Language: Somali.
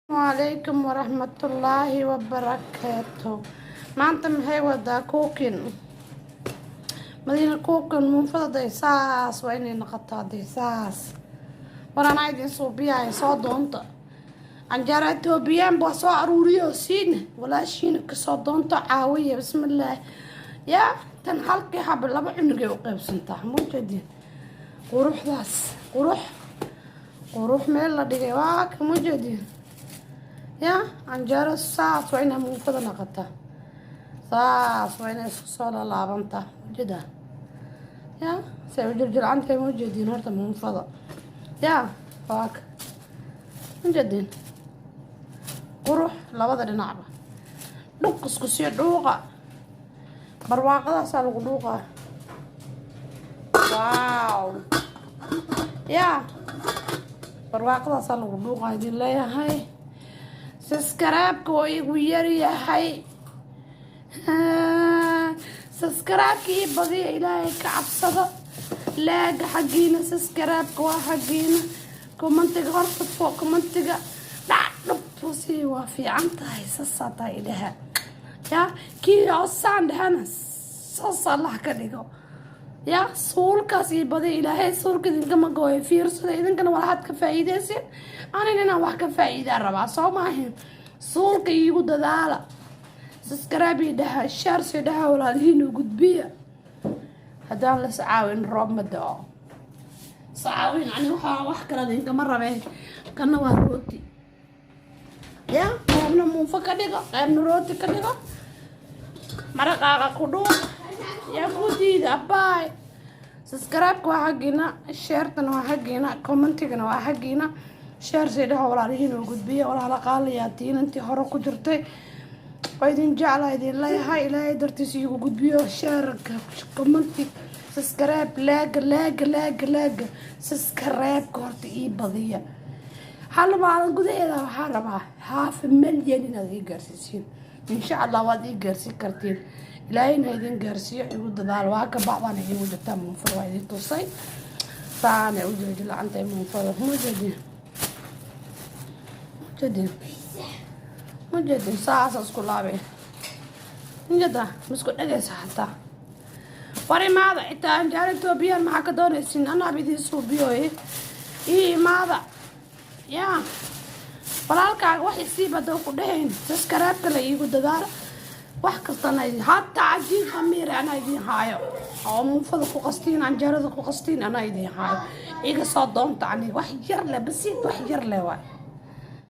عليكم ورحمة الله وبركاته. maanta maxay wadaa cooking madiina cooking muufada isaas waa inay noqotaa isaas warana idin suubiyaa soo doonta anjara Ethiopian baa soo aruuriyo siin walaashiina ka soo doonta caawiya bismillaah ya tan halkii hab laba cunug ay u qaybsantaa mujadin quruxdaas qurux meel la dhigay waa ka mujadin ya anjara saas waa inay muufada noqotaa saas waa inay isku soo laabantaa mujada ya say u jirjircantay mujadin horta muufada ya waak mujadin qurux labada dhinacba dhuq isku sii dhuuqa barwaaqadaasaa lagu dhuuqaa waaw ya barwaaqadaasaa lagu dhuuqaa idin leeyahay saskaraabka oo igu yaryahay saskaraabkii badiya ilaahay ka cabsado laaga xaggiina saskaraabka waa xaggiina komantiga horta foo komantiga dhacdhubtusi waa fiican tahay saasaa tahay idhaha ya kii hoosaan dhahana saas allah ka dhigo ya suulkaas iyo badiya ilaahay suulka idinkama gooyo fiirsada idinkana waxaad ka faa'iidaysin anina inaan wax ka faa'iidaan rabaa soo maahin suulka iigu dadaala saskaraab ii dhaha shaarsi dhaha walaalihiin u gudbiya haddaan la sacaawin roob ma da'o sacaawin ani waxaa wax kala idinkama rabeen kana waa rooti ya qaybna muufo ka dhigo qaybna rooti ka dhigo maraqaaqa ku dhuuq yaa ku diida abbaay saskaraabka waa xaggiina sheertana waa xaggiina commentigana waa xaggiina sheersi dhaha walaalihiin u gudbiya walaala qaalayaa tiinantii hore ku jirtay وإذن جعل هذه الله هاي لا يقدر تسيق وجدبيه شارك كومنتي سسكراب لاق سسكراب كورت إيه بضية حالا ما على قد إيه حالا ما هاف مليون هذه جرسين إن شاء الله وادي جرسي كرتين لاين هيدين جرسي يقول دار واقع بعضنا يقول تام من فروا هذه توصي ثاني وجد اللي عنده من فروا مجدين مجدين ساعة اسكولابي مجدا مسكو دغيس حتى وري ماذا انت انجار توبيان ما كدونيسين انا بدي سوبيو اي ماذا يا walaalkaaga wax isiibada ku dhahayn saskaraabka la iigu dadaala wax kastana hatta cajiin khamiir ana idin haayo oo muufada ku qastiin anjarada ku qastiin ana idin haayo iga soo doonta ani wax yar le basiid wax yar le waa